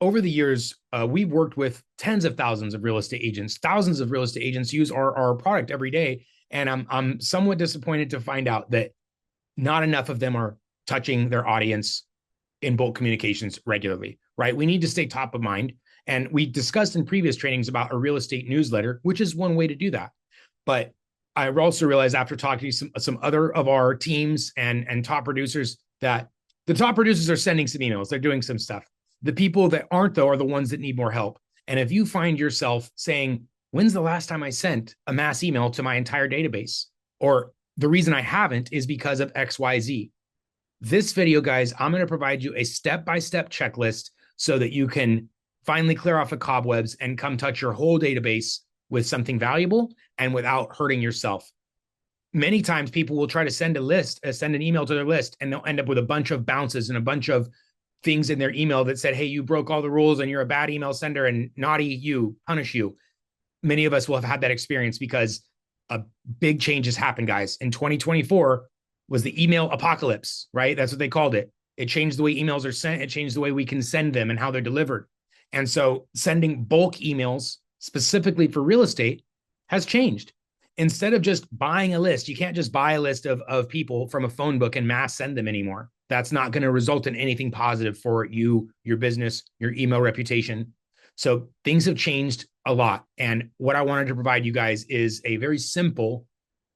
over the years, we've worked with tens of thousands of real estate agents. Thousands of real estate agents use our product every day. And I'm somewhat disappointed to find out that not enough of them are touching their audience in bulk communications regularly, right? We need to stay top of mind. And we discussed in previous trainings about a real estate newsletter, which is one way to do that. But I also realized after talking to some other of our teams and top producers that the top producers are sending some emails. They're doing some stuff. The people that aren't, though, are the ones that need more help. And if you find yourself saying, when's the last time I sent a mass email to my entire database? Or the reason I haven't is because of XYZ. This video, guys, I'm going to provide you a step-by-step checklist so that you can finally clear off the cobwebs and come touch your whole database with something valuable and without hurting yourself. Many times people will try to send an email to their list, and they'll end up with a bunch of bounces and a bunch of things in their email that said, hey, you broke all the rules and you're a bad email sender and naughty you, punish you. Many of us will have had that experience because a big change has happened, guys. In 2024 was the email apocalypse, right? That's what they called it. It changed the way emails are sent. It changed the way we can send them and how they're delivered. And so sending bulk emails specifically for real estate has changed. Instead of just buying a list, you can't just buy a list of people from a phone book and mass send them anymore. That's not going to result in anything positive for you, your business, your email reputation. So things have changed a lot. And what I wanted to provide you guys is a very simple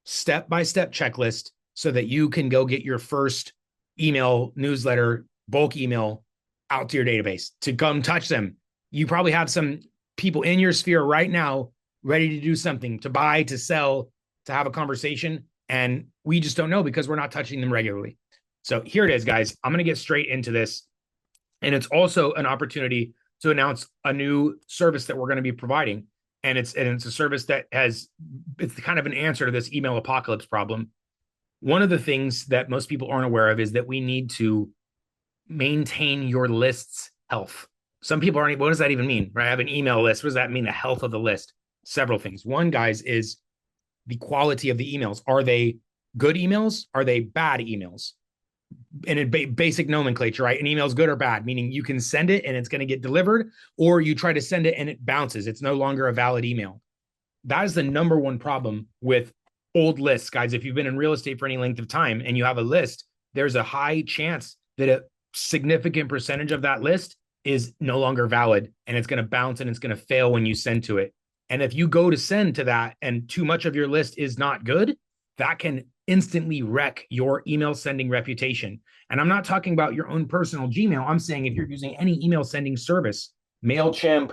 step-by-step checklist so that you can go get your first email, newsletter, bulk email out to your database to come touch them. You probably have some people in your sphere right now ready to do something, to buy, to sell, to have a conversation. And we just don't know because we're not touching them regularly. So here it is, guys. I'm going to get straight into this. And it's also an opportunity to announce a new service that we're going to be providing. And it's a service that it's kind of an answer to this email apocalypse problem. One of the things that most people aren't aware of is that we need to maintain your list's health. Some people aren't, what does that even mean? Right? I have an email list. What does that mean? The health of the list. Several things. One, guys, is the quality of the emails. Are they good emails? Are they bad emails? And in basic nomenclature, right? An email is good or bad, meaning you can send it and it's going to get delivered, or you try to send it and it bounces. It's no longer a valid email. That is the number one problem with old lists, guys. If you've been in real estate for any length of time and you have a list, there's a high chance that a significant percentage of that list is no longer valid and it's going to bounce and it's going to fail when you send to it. And if you go to send to that and too much of your list is not good, that can instantly wreck your email sending reputation. And I'm not talking about your own personal Gmail. I'm saying if you're using any email sending service, MailChimp,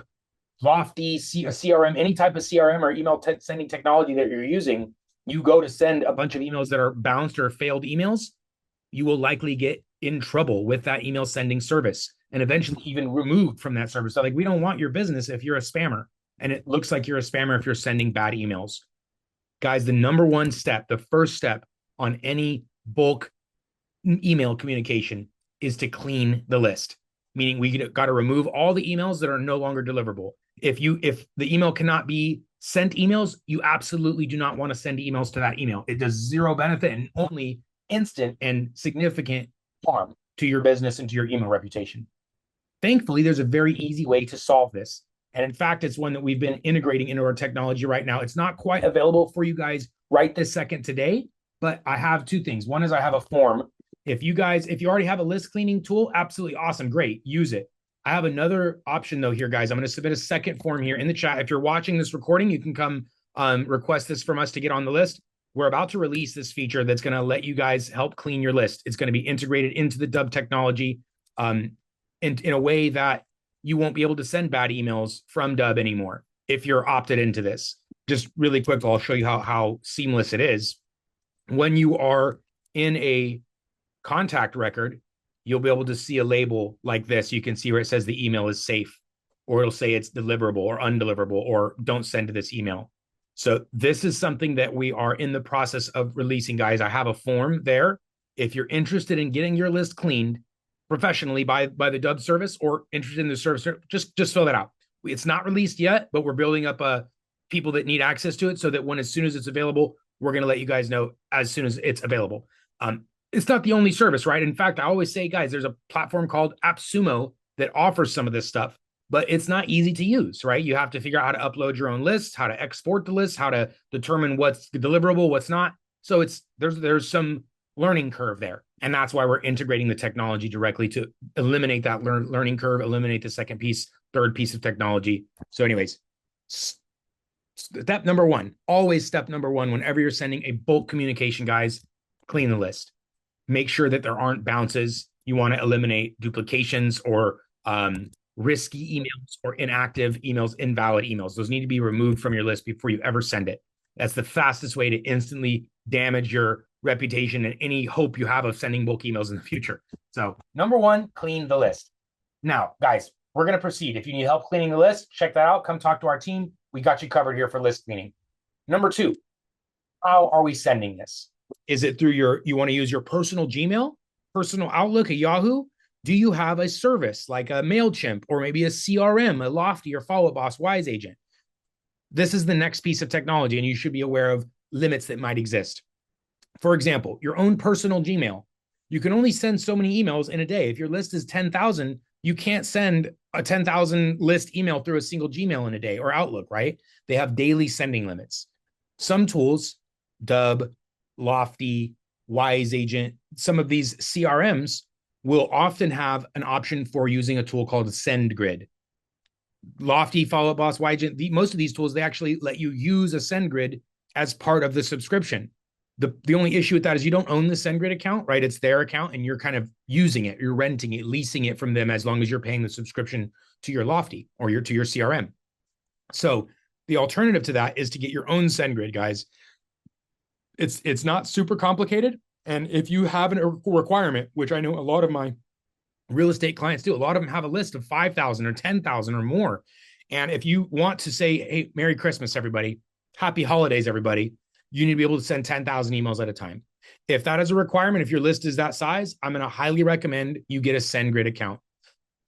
Lofty, a CRM, any type of CRM or email sending technology that you're using, you go to send a bunch of emails that are bounced or failed emails, you will likely get in trouble with that email sending service and eventually even removed from that service. So like, we don't want your business if you're a spammer. And it looks like you're a spammer if you're sending bad emails. Guys, the number one step, the first step on any bulk email communication is to clean the list, meaning we got to remove all the emails that are no longer deliverable. If the email cannot be sent emails, you absolutely do not want to send emails to that email. It does zero benefit and only instant and significant harm to your business and to your email reputation. Thankfully, there's a very easy way to solve this. And in fact, it's one that we've been integrating into our technology right now. It's not quite available for you guys right this second today, but I have two things. One is I have a form. If you already have a list cleaning tool, absolutely awesome. Great. Use it. I have another option though here, guys. I'm going to submit a second form here in the chat. If you're watching this recording, you can come request this from us to get on the list. We're about to release this feature that's going to let you guys help clean your list. It's going to be integrated into the Dubb technology in a way that you won't be able to send bad emails from Dubb anymore if you're opted into this. Just really quick, I'll show you how seamless it is. When you are in a contact record, you'll be able to see a label like this. You can see where it says the email is safe, or it'll say it's deliverable or undeliverable, or don't send to this email. So this is something that we are in the process of releasing, guys. I have a form there. If you're interested in getting your list cleaned professionally by the Dubb service or interested in the service, just fill that out. It's not released yet, but we're building up people that need access to it so that as soon as it's available, we're going to let you guys know as soon as it's available. It's not the only service, right? In fact, I always say, guys, there's a platform called AppSumo that offers some of this stuff. but it's not easy to use, right? You have to figure out how to upload your own list, how to export the list, how to determine what's deliverable, what's not. So there's some learning curve there. And that's why we're integrating the technology directly to eliminate that learning curve, eliminate the second piece, third piece of technology. So anyways, step number one, always step number one, whenever you're sending a bulk communication, guys, clean the list. Make sure that there aren't bounces. You want to eliminate duplications or risky emails or inactive emails, invalid emails. Those need to be removed from your list before you ever send it. That's the fastest way to instantly damage your reputation and any hope you have of sending bulk emails in the future. So number one, clean the list. Now, guys, we're going to proceed. If you need help cleaning the list, check that out. Come talk to our team. We got you covered here for list cleaning. Number two, how are we sending this? Is it through you want to use your personal Gmail, personal Outlook, a Yahoo? Do you have a service like a MailChimp or maybe a CRM, a Lofty or Follow Up Boss, Wise Agent? This is the next piece of technology, and you should be aware of limits that might exist. For example, your own personal Gmail. You can only send so many emails in a day. If your list is 10,000, you can't send a 10,000 list email through a single Gmail in a day or Outlook, right? They have daily sending limits. Some tools, Dubb, Lofty, Wise Agent, some of these CRMs will often have an option for using a tool called SendGrid. Lofty, Follow Up Boss, Wise Agent, most of these tools, they actually let you use a SendGrid as part of the subscription. The only issue with that is you don't own the SendGrid account, right? It's their account and you're kind of using it, you're renting it, leasing it from them as long as you're paying the subscription to your Lofty or to your CRM. So the alternative to that is to get your own SendGrid, guys. It's not super complicated. And if you have a requirement, which I know a lot of my real estate clients do, a lot of them have a list of 5,000 or 10,000 or more. And if you want to say, hey, Merry Christmas, everybody, Happy Holidays, everybody, you need to be able to send 10,000 emails at a time. If that is a requirement, if your list is that size, I'm going to highly recommend you get a SendGrid account.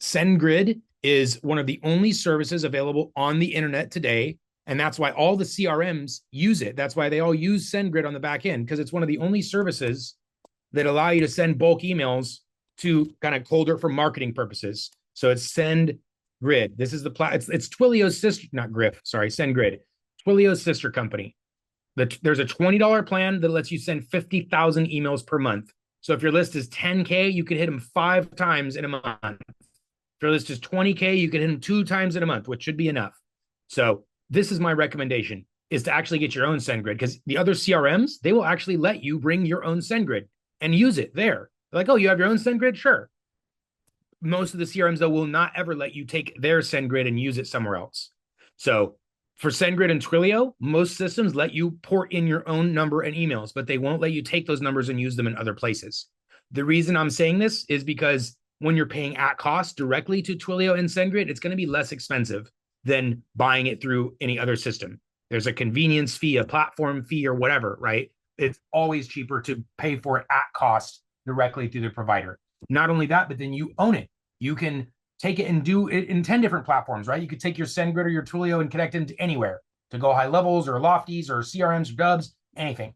SendGrid is one of the only services available on the internet today. And that's why all the CRMs use it. That's why they all use SendGrid on the back end, because it's one of the only services that allow you to send bulk emails to kind of cold for marketing purposes. So it's SendGrid. This is it's Twilio's sister, not Griff, sorry, SendGrid. Twilio's sister company. There's a $20 plan that lets you send 50,000 emails per month. So if your list is 10K, you can hit them 5 times in a month. If your list is 20K, you can hit them 2 times in a month, which should be enough. So this is my recommendation, is to actually get your own SendGrid, because the other CRMs, they will actually let you bring your own SendGrid and use it there. They're like, oh, you have your own SendGrid? Sure. Most of the CRMs, though, will not ever let you take their SendGrid and use it somewhere else. So for SendGrid and Twilio, most systems let you port in your own number and emails, but they won't let you take those numbers and use them in other places. The reason I'm saying this is because when you're paying at cost directly to Twilio and SendGrid, it's going to be less expensive than buying it through any other system. There's a convenience fee, a platform fee, or whatever, right? It's always cheaper to pay for it at cost directly through the provider. Not only that, but then you own it. You can take it and do it in 10 different platforms, right? You could take your SendGrid or your Twilio and connect it to anywhere to go high levels or Lofties or CRMs or Dubbs, anything.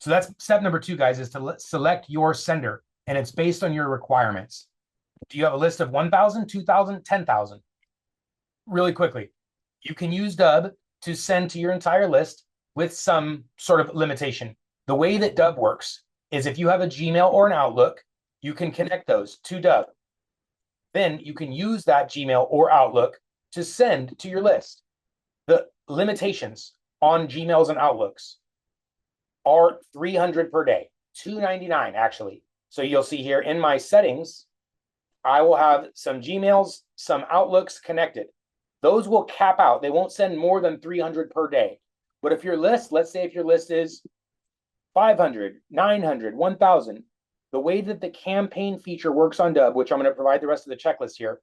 So that's step number 2, guys, is to select your sender. And it's based on your requirements. Do you have a list of 1,000, 2,000, 10,000? Really quickly, you can use Dubb to send to your entire list with some sort of limitation. The way that Dubb works is if you have a Gmail or an Outlook, you can connect those to Dubb. Then you can use that Gmail or Outlook to send to your list. The limitations on Gmails and Outlooks are 300 per day, 299 actually. So you'll see here in my settings, I will have some Gmails, some Outlooks connected. Those will cap out. They won't send more than 300 per day. But if your list, let's say if your list is 500, 900, 1,000, the way that the campaign feature works on Dubb, which I'm going to provide the rest of the checklist here,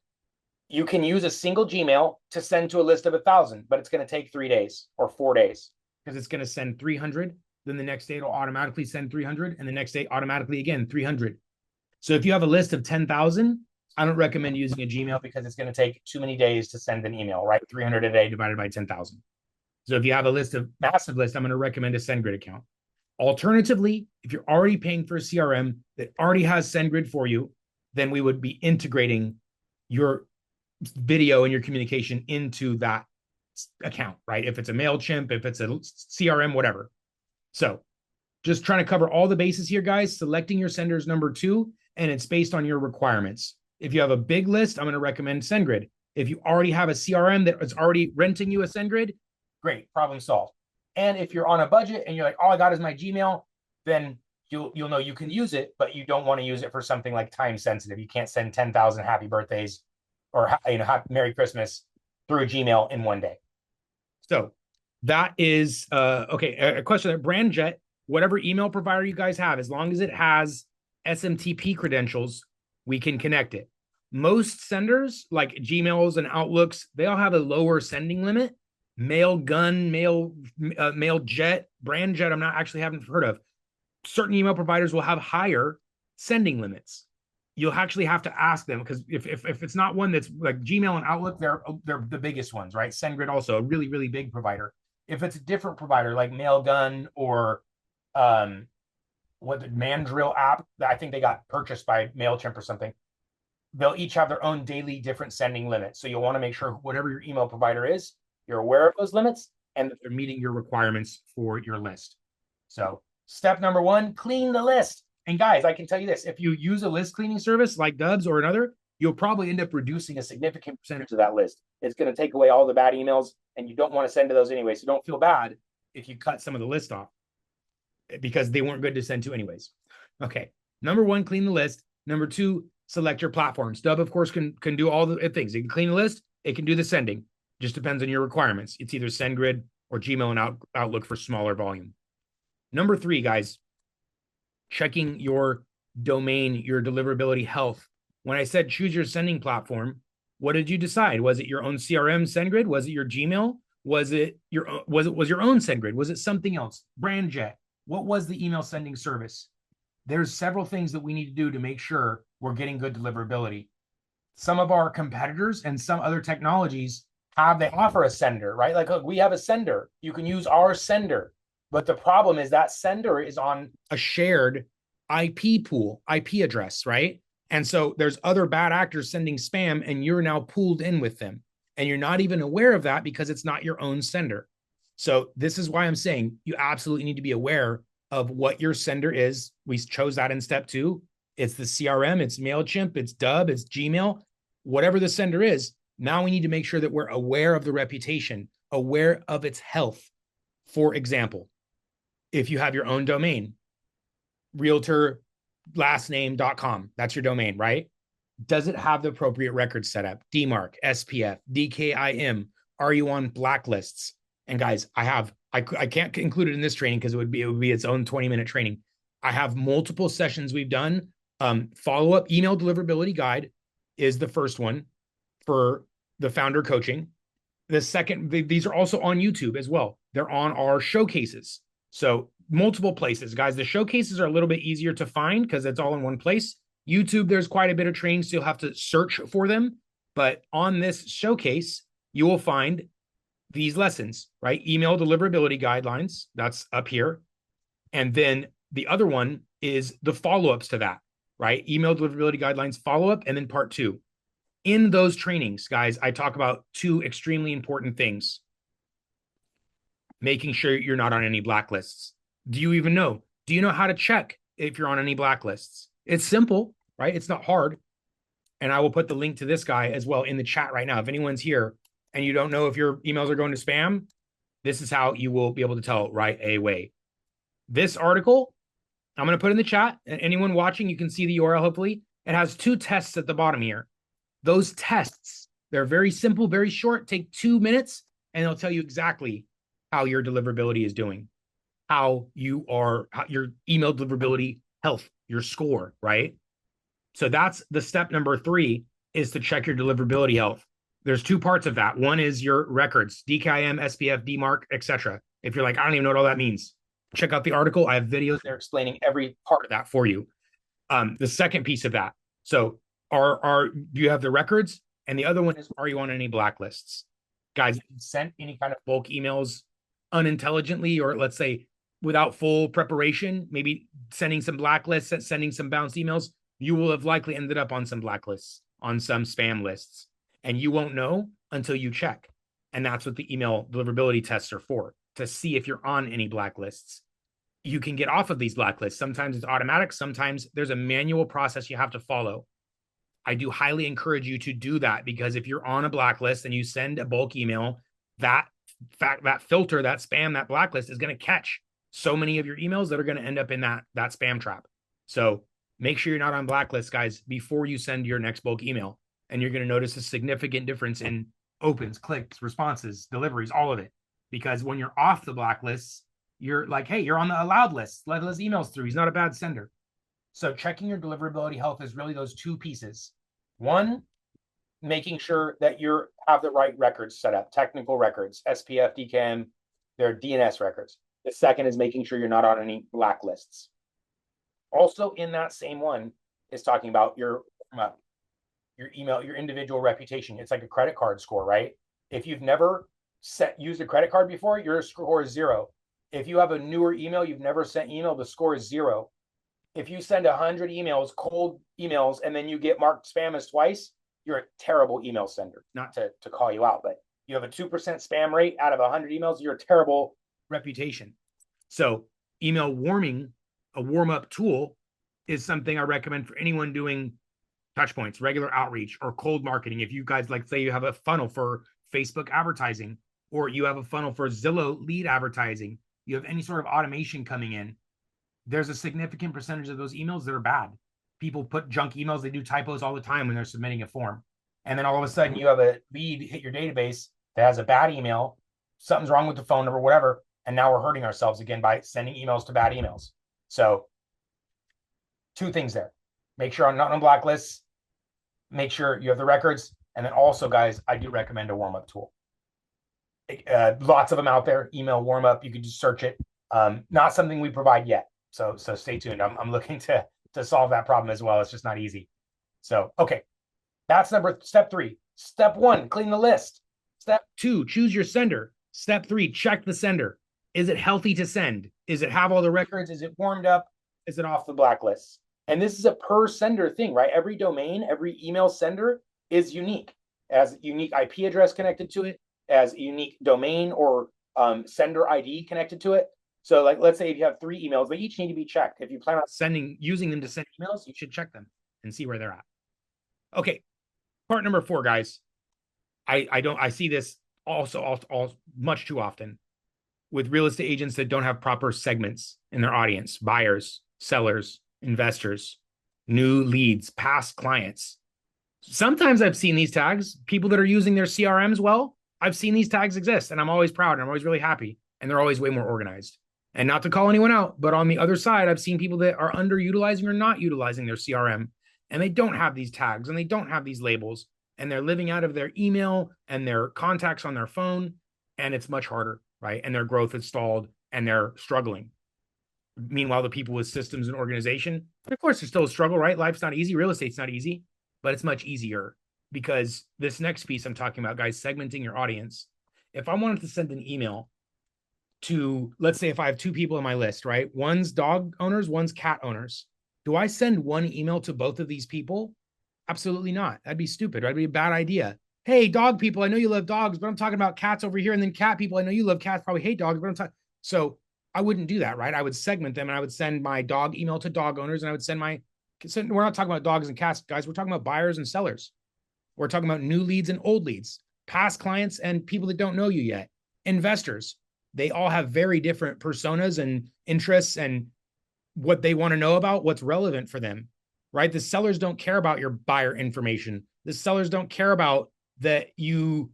you can use a single Gmail to send to a list of 1,000, but it's going to take 3 days or 4 days because it's going to send 300. Then the next day it'll automatically send 300, and the next day automatically again 300. So if you have a list of 10,000, I don't recommend using a Gmail because it's going to take too many days to send an email, right? 300 a day divided by 10,000. So if you have a list of massive list, I'm going to recommend a SendGrid account. Alternatively, if you're already paying for a CRM that already has SendGrid for you, then we would be integrating your video and your communication into that account, right? If it's a MailChimp, if it's a CRM, whatever. So just trying to cover all the bases here, guys. Selecting your senders number 2, and it's based on your requirements. If you have a big list, I'm going to recommend SendGrid. If you already have a CRM that is already renting you a SendGrid, great, problem solved. And if you're on a budget and you're like, all I got is my Gmail, then you'll know you can use it, but you don't want to use it for something like time sensitive. You can't send 10,000 happy birthdays or Merry Christmas through a Gmail in one day. So that is okay. A question that BrandJet, whatever email provider you guys have, as long as it has SMTP credentials, we can connect it. Most senders like Gmails and Outlooks, they all have a lower sending limit. Mailgun, MailJet, BrandJet, haven't heard of. Certain email providers will have higher sending limits. You'll actually have to ask them, because if it's not one that's like Gmail and Outlook, they're the biggest ones, right? SendGrid also a really, really big provider. If it's a different provider like Mailgun or what the Mandrill app, I think they got purchased by MailChimp or something, they'll each have their own daily different sending limits. So you'll want to make sure whatever your email provider is, you're aware of those limits and that they're meeting your requirements for your list. So step number 1, clean the list. And guys, I can tell you this, if you use a list cleaning service like Dubb's or another, you'll probably end up reducing a significant percentage of that list. It's going to take away all the bad emails, and you don't want to send to those anyway. So don't feel bad if you cut some of the list off, because they weren't good to send to anyways. Okay. Number 1, clean the list. Number 2, select your platforms. Dubb, of course, can do all the things. It can clean the list. It can do the sending. Just depends on your requirements. It's either SendGrid or Gmail and Outlook for smaller volume. Number 3, guys, checking your domain, your deliverability health. When I said choose your sending platform, what did you decide? Was it your own CRM SendGrid? Was it your Gmail? Was it your own SendGrid? Was it something else? BrandJet? What was the email sending service? There's several things that we need to do to make sure we're getting good deliverability. Some of our competitors and some other technologies they offer a sender, right? Like, look, we have a sender. You can use our sender. But the problem is that sender is on a shared IP pool, IP address, right? And so there's other bad actors sending spam, and you're now pooled in with them. And you're not even aware of that because it's not your own sender. So this is why I'm saying you absolutely need to be aware of what your sender is. We chose that in step 2. It's the CRM, it's MailChimp, it's Dubb, it's Gmail, whatever the sender is. Now we need to make sure that we're aware of the reputation, aware of its health. For example, if you have your own domain, realtorlastname.com, that's your domain, right? Does it have the appropriate records set up? DMARC, SPF, DKIM? Are you on blacklists? And guys, I can't include it in this training because it would be its own 20-minute training. I have multiple sessions we've done. Follow-up email deliverability guide is the first one for the founder coaching. The second, these are also on YouTube as well. They're on our showcases. So multiple places, guys. The showcases are a little bit easier to find because it's all in one place. YouTube, there's quite a bit of training, so you'll have to search for them. But on this showcase, you will find these lessons, right? Email deliverability guidelines, that's up here. And then the other one is the follow-ups to that, right? Email deliverability guidelines follow-up, and then part 2. In those trainings, guys, I talk about 2 extremely important things. Making sure you're not on any blacklists. Do you even know? Do you know how to check if you're on any blacklists? It's simple, right? It's not hard. And I will put the link to this guy as well in the chat right now. If anyone's here and you don't know if your emails are going to spam, this is how you will be able to tell right away. This article, I'm going to put in the chat. And anyone watching, you can see the URL, hopefully. It has 2 tests at the bottom here. Those tests, they're very simple, very short, take 2 minutes, and they'll tell you exactly how your deliverability is doing, how your email deliverability health, your score, right? So that's the step number 3, is to check your deliverability health. There's 2 parts of that. One is your records, DKIM, SPF, DMARC, etc. If you're like, I don't even know what all that means, check out the article. I have videos there explaining every part of that for you. The second piece of that. So do you have the records? And the other one is, are you on any blacklists? Guys, if you sent any kind of bulk emails unintelligently, or let's say without full preparation, maybe sending some blacklists, sending some bounced emails, you will have likely ended up on some blacklists, on some spam lists. And you won't know until you check. And that's what the email deliverability tests are for, to see if you're on any blacklists. You can get off of these blacklists. Sometimes it's automatic. Sometimes there's a manual process you have to follow. I do highly encourage you to do that, because if you're on a blacklist and you send a bulk email, that filter, that spam, that blacklist is going to catch so many of your emails that are going to end up in that spam trap. So make sure you're not on blacklists, guys, before you send your next bulk email. And you're going to notice a significant difference in opens, clicks, responses, deliveries, all of it. Because when you're off the blacklists, you're like, hey, you're on the allowed list. Let us emails through. He's not a bad sender. So checking your deliverability health is really those two pieces. One, making sure that you have the right records set up, technical records, SPF, DKIM, their DNS records. The second is making sure you're not on any blacklists. Also in that same one is talking about your email, your individual reputation. It's like a credit card score, right? If you've never used a credit card before, your score is 0. If you have a newer email, you've never sent email, the score is 0. If you send 100 emails, cold emails, and then you get marked spam as twice, you're a terrible email sender. Not to call you out, but you have a 2% spam rate out of 100 emails, you're a terrible reputation. So email warming, a warm-up tool, is something I recommend for anyone doing touch points, regular outreach, or cold marketing. If you guys, like, say you have a funnel for Facebook advertising, or you have a funnel for Zillow lead advertising, you have any sort of automation coming in, there's a significant percentage of those emails that are bad. People put junk emails. They do typos all the time when they're submitting a form. And then all of a sudden you have a lead hit your database that has a bad email, something's wrong with the phone number, whatever. And now we're hurting ourselves again by sending emails to bad emails. So 2 things there. Make sure I'm not on blacklists. Make sure you have the records. And then also, guys, I do recommend a warm-up tool. Lots of them out there. Email warm-up. You can just search it. Not something we provide yet. So stay tuned. I'm looking to solve that problem as well. It's just not easy. So, okay. That's step 3. Step 1, clean the list. Step 2, choose your sender. Step 3, check the sender. Is it healthy to send? Is it have all the records? Is it warmed up? Is it off the blacklist? And this is a per sender thing, right? Every domain, every email sender is unique. It has a unique IP address connected to it, as a unique domain or sender ID connected to it. So, like, let's say if you have 3 emails, they each need to be checked. If you plan on using them to send emails, you should check them and see where they're at. Okay, part number 4, guys. I see this also much too often with real estate agents that don't have proper segments in their audience: buyers, sellers, investors, new leads, past clients. Sometimes I've seen these tags, people that are using their CRMs well. I've seen these tags exist, and I'm always proud, and I'm always really happy, and they're always way more organized. And not to call anyone out, but on the other side, I've seen people that are underutilizing or not utilizing their CRM, and they don't have these tags and they don't have these labels, and they're living out of their email and their contacts on their phone, and it's much harder, right? And their growth is stalled and they're struggling. Meanwhile, the people with systems and organization, of course, there's still a struggle, right? Life's not easy. Real estate's not easy, but it's much easier, because this next piece I'm talking about, guys, segmenting your audience. If I wanted to send an email to, let's say if I have 2 people in my list, right? One's dog owners, one's cat owners. Do I send one email to both of these people? Absolutely not. That'd be stupid. That'd be a bad idea. Hey, dog people, I know you love dogs, but I'm talking about cats over here. And then cat people, I know you love cats, probably hate dogs, but I'm talking. So I wouldn't do that, right? I would segment them, and I would send my dog email to dog owners, and I would we're not talking about dogs and cats, guys. We're talking about buyers and sellers. We're talking about new leads and old leads, past clients and people that don't know you yet, investors. They all have very different personas and interests and what they want to know about, what's relevant for them, right? The sellers don't care about your buyer information. The sellers don't care about that you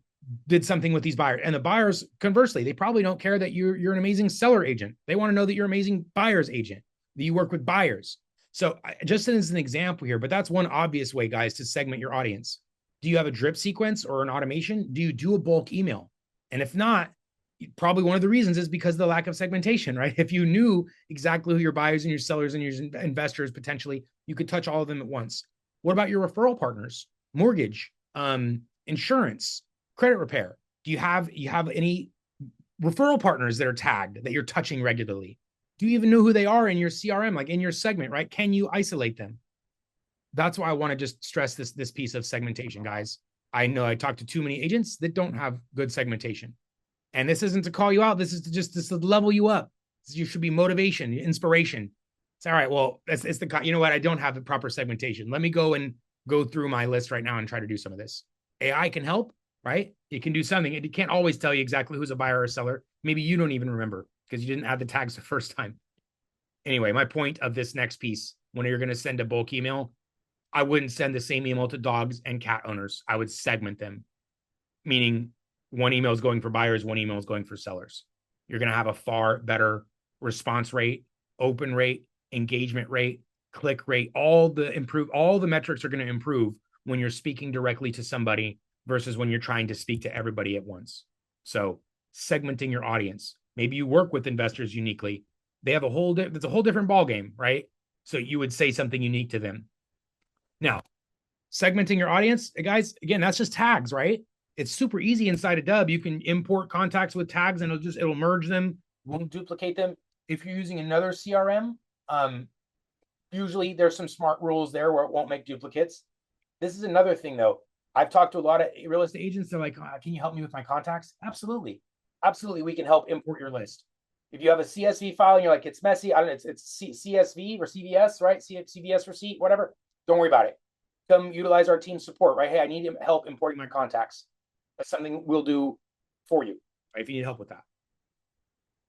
did something with these buyers. And the buyers, conversely, they probably don't care that you're an amazing seller agent. They want to know that you're an amazing buyer's agent, that you work with buyers. So just as an example here, but that's one obvious way, guys, to segment your audience. Do you have a drip sequence or an automation? Do you do a bulk email? And if not, probably one of the reasons is because of the lack of segmentation, right? If you knew exactly who your buyers and your sellers and your investors potentially, you could touch all of them at once. What about your referral partners, mortgage, insurance, credit repair? Do you have any referral partners that are tagged that you're touching regularly? Do you even know who they are in your CRM, like in your segment, right? Can you isolate them? That's why I want to just stress this piece of segmentation, guys. I know I talk to too many agents that don't have good segmentation. And this isn't to call you out. This is to just to level you up. You should be motivation, inspiration. It's all right. Well, it's the, you know what? I don't have the proper segmentation. Let me go through my list right now and try to do some of this. AI can help, right? It can do something. It can't always tell you exactly who's a buyer or a seller. Maybe you don't even remember because you didn't add the tags the first time. Anyway, my point of this next piece, when you're going to send a bulk email, I wouldn't send the same email to dogs and cat owners. I would segment them, meaning one email is going for buyers, one email is going for sellers. You're going to have a far better response rate, open rate, engagement rate, click rate, all the metrics are going to improve when you're speaking directly to somebody versus when you're trying to speak to everybody at once. So segmenting your audience. Maybe you work with investors uniquely. They have it's a whole different ballgame, right? So you would say something unique to them. Now, segmenting your audience, guys, again, that's just tags, right? It's super easy inside of Dubb. You can import contacts with tags and it'll merge them, won't duplicate them. If you're using another CRM, usually there's some smart rules there where it won't make duplicates. This is another thing though. I've talked to a lot of real estate agents. They're like, can you help me with my contacts? Absolutely. Absolutely. We can help import your list. If you have a CSV file and you're like, it's messy, I don't know, it's CSV or CVS, right? CVS receipt, whatever. Don't worry about it. Come utilize our team support, right? Hey, I need help importing my contacts. That's something we'll do for you, right? If you need help with that.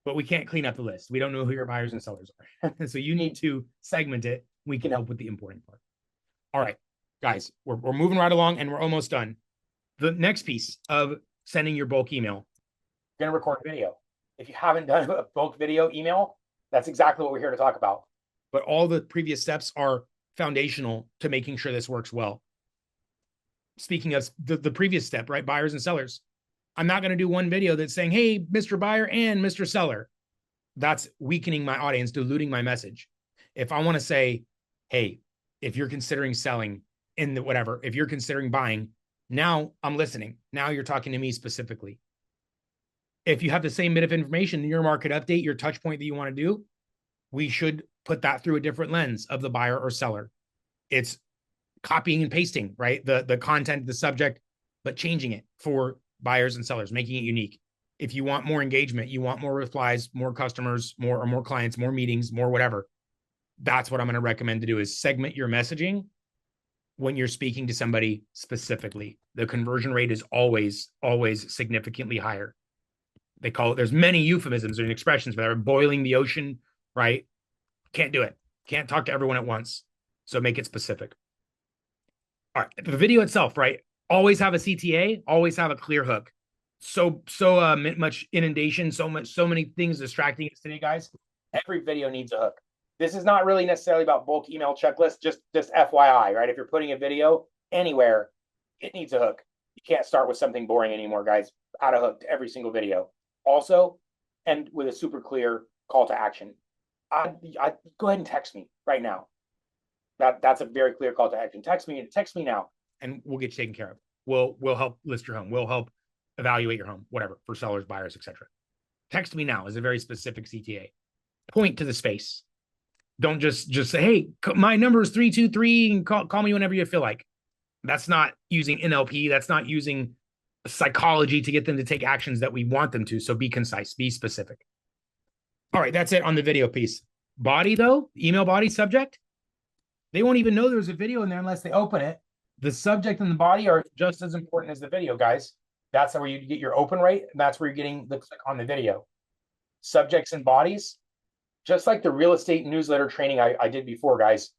But we can't clean up the list. We don't know who your buyers and sellers are. So you need to segment it. We can help with the importing part. All right, guys, we're moving right along and we're almost done. The next piece of sending your bulk email, you're going to record a video. If you haven't done a bulk video email, that's exactly what we're here to talk about. But all the previous steps are foundational to making sure this works well. Speaking of the previous step, right? Buyers and sellers. I'm not going to do one video that's saying, hey, Mr. Buyer and Mr. Seller. That's weakening my audience, diluting my message. If I want to say, hey, if you're considering selling in the whatever, if you're considering buying, now I'm listening. Now you're talking to me specifically. If you have the same bit of information in your market update, your touch point that you want to do, we should put that through a different lens of the buyer or seller. It's copying and pasting, right? The content, the subject, but changing it for buyers and sellers, making it unique. If you want more engagement, you want more replies, more customers, more clients, more meetings, more whatever. That's what I'm going to recommend to do is segment your messaging when you're speaking to somebody specifically. The conversion rate is always significantly higher. They call it, there's many euphemisms and expressions for that. Boiling the ocean, right? Can't do it. Can't talk to everyone at once. So make it specific. All right. The video itself, right? Always have a CTA, always have a clear hook. So much inundation, so many things distracting us today, guys. Every video needs a hook. This is not really necessarily about bulk email checklist, just FYI, right? If you're putting a video anywhere, it needs a hook. You can't start with something boring anymore, guys. Add a hook to every single video. Also, and with a super clear call to action. I go ahead and text me right now. That's a very clear call to action. Text me now, and we'll get you taken care of. We'll help list your home. We'll help evaluate your home, whatever, for sellers, buyers, etc. Text me now is a very specific CTA. Point to the space. Don't just say, hey, my number is 323 and call me whenever you feel like. That's not using NLP. That's not using psychology to get them to take actions that we want them to. So be concise, be specific. All right, that's it on the video piece. Body, though, email body subject, they won't even know there's a video in there unless they open it. The subject and the body are just as important as the video, guys. That's where you get your open rate, and that's where you're getting the click on the video. Subjects and bodies, just like the real estate newsletter training I did before, guys.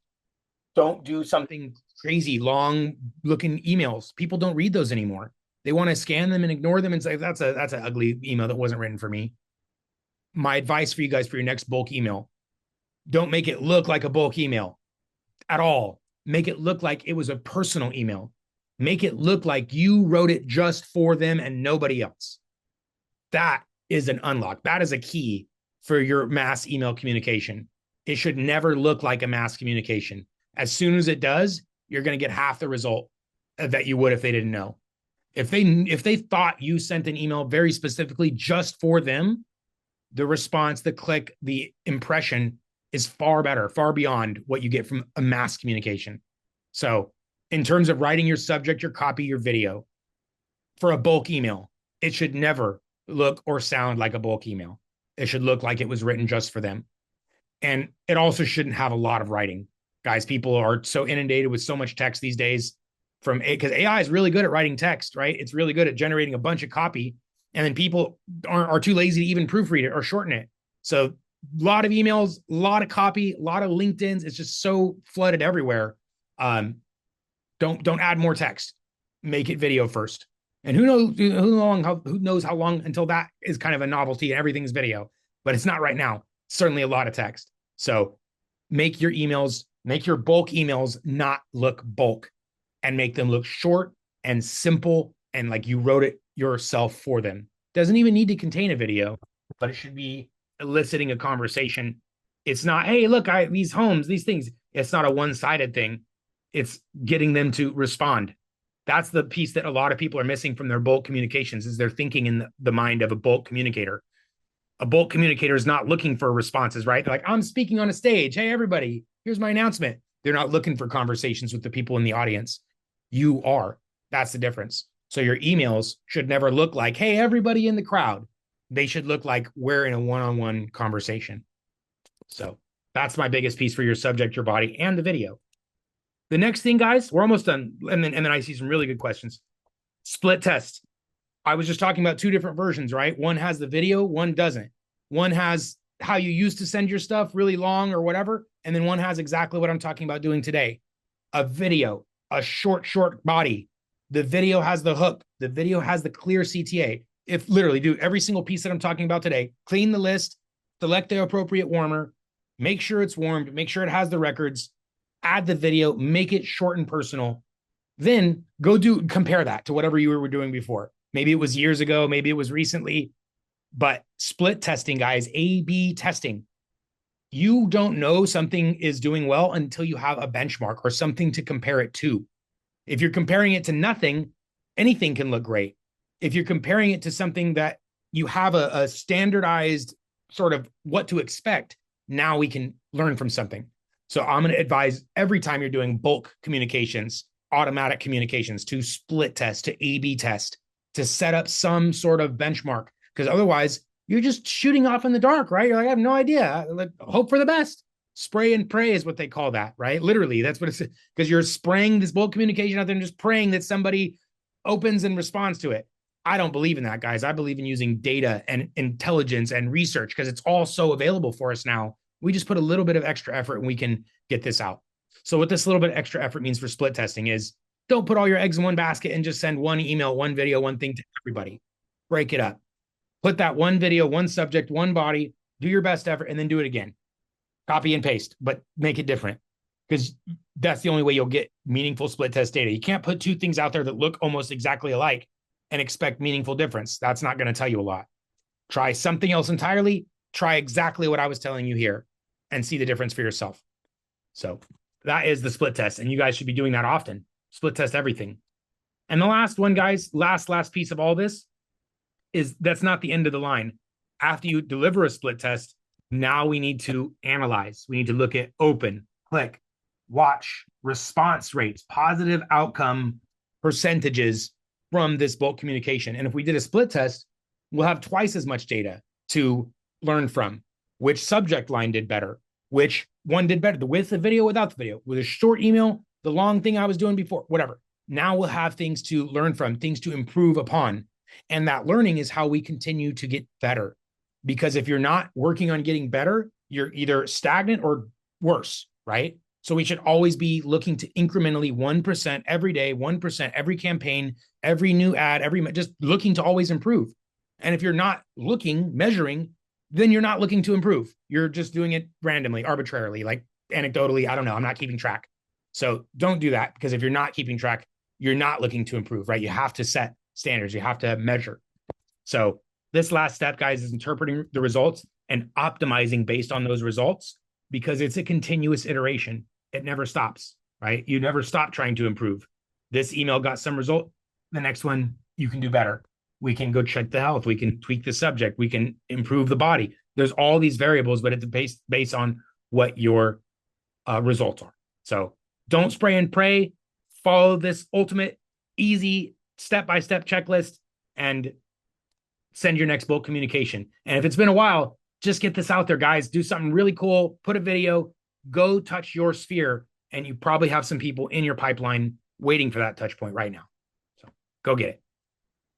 Don't do something crazy, long-looking emails. People don't read those anymore. They want to scan them and ignore them and say, that's an ugly email that wasn't written for me. My advice for you guys for your next bulk email, don't make it look like a bulk email at all. Make it look like it was a personal email. Make it look like you wrote it just for them and nobody else. That is an unlock. That is a key for your mass email communication. It should never look like a mass communication. As soon as it does, you're going to get half the result that you would if they didn't know. If they thought you sent an email very specifically just for them, the response, the click, the impression is far better, far beyond what you get from a mass communication. So in terms of writing your subject, your copy, your video, for a bulk email, it should never look or sound like a bulk email. It should look like it was written just for them. And it also shouldn't have a lot of writing. Guys, people are so inundated with so much text these days from because AI is really good at writing text, right? It's really good at generating a bunch of copy. And then people are too lazy to even proofread it or shorten it. So a lot of emails, a lot of copy, a lot of LinkedIn's. It's just so flooded everywhere. Don't add more text. Make it video first. And who knows how long until that is kind of a novelty and everything's video, but it's not right now. Certainly a lot of text. So make your bulk emails not look bulk and make them look short and simple and like you wrote it yourself for them. Doesn't even need to contain a video, but it should be eliciting a conversation. It's not, hey, look, these homes, these things. It's not a one-sided thing. It's getting them to respond. That's the piece that a lot of people are missing from their bulk communications is they're thinking in the mind of a bulk communicator. A bulk communicator is not looking for responses, right? They're like, I'm speaking on a stage. Hey, everybody, here's my announcement. They're not looking for conversations with the people in the audience. You are. That's the difference. So your emails should never look like, hey, everybody in the crowd. They should look like we're in a one-on-one conversation. So that's my biggest piece for your subject, your body, and the video. The next thing, guys, we're almost done. And then I see some really good questions. Split test. I was just talking about two different versions, right? One has the video, one doesn't. One has how you used to send your stuff really long or whatever. And then one has exactly what I'm talking about doing today. A video, a short body. The video has the hook. The video has the clear CTA. If literally do every single piece that I'm talking about today, clean the list, select the appropriate warmer, make sure it's warmed, make sure it has the records, add the video, make it short and personal. Then compare that to whatever you were doing before. Maybe it was years ago, maybe it was recently, but split testing, guys, A/B testing. You don't know something is doing well until you have a benchmark or something to compare it to. If you're comparing it to nothing, anything can look great. If you're comparing it to something that you have a standardized sort of what to expect, now we can learn from something. So I'm going to advise every time you're doing bulk communications, automatic communications, to split test, to A/B test, to set up some sort of benchmark. Because otherwise, you're just shooting off in the dark, right? You're like, I have no idea. Like, hope for the best. Spray and pray is what they call that, right? Literally, that's what it's because you're spraying this bulk communication out there and just praying that somebody opens and responds to it. I don't believe in that, guys. I believe in using data and intelligence and research because it's all so available for us now. We just put a little bit of extra effort and we can get this out. So what this little bit of extra effort means for split testing is don't put all your eggs in one basket and just send one email, one video, one thing to everybody. Break it up. Put that one video, one subject, one body, do your best effort, and then do it again. Copy and paste, but make it different because that's the only way you'll get meaningful split test data. You can't put two things out there that look almost exactly alike and expect meaningful difference. That's not going to tell you a lot. Try something else entirely. Try exactly what I was telling you here and see the difference for yourself. So that is the split test. And you guys should be doing that often. Split test everything. And the last one, guys, last piece of all this is that's not the end of the line. After you deliver a split test, now we need to analyze. We need to look at open, click, watch, response rates, positive outcome percentages from this bulk communication. And if we did a split test, we'll have twice as much data to learn from. Which subject line did better? Which one did better? The with the video, without the video, with a short email, the long thing I was doing before, whatever. Now we'll have things to learn from, things to improve upon. And that learning is how we continue to get better. Because if you're not working on getting better, you're either stagnant or worse, right? So we should always be looking to incrementally 1% every day, 1% every campaign, every new ad, just looking to always improve. And if you're not measuring, then you're not looking to improve. You're just doing it randomly, arbitrarily, like anecdotally. I don't know. I'm not keeping track. So don't do that because if you're not keeping track, you're not looking to improve, right? You have to set standards. You have to measure. So this last step, guys, is interpreting the results and optimizing based on those results because it's a continuous iteration. It never stops, right? You never stop trying to improve. This email got some result. The next one, you can do better. We can go check the health. We can tweak the subject. We can improve the body. There's all these variables, but it's based on what your results are. So don't spray and pray. Follow this ultimate, easy step-by-step checklist and send your next bulk communication. And if it's been a while, just get this out there, guys. Do something really cool. Put a video, go touch your sphere, and you probably have some people in your pipeline waiting for that touch point right now. So go get it.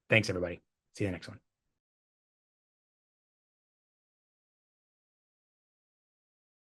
Thanks, everybody. See you in the next one.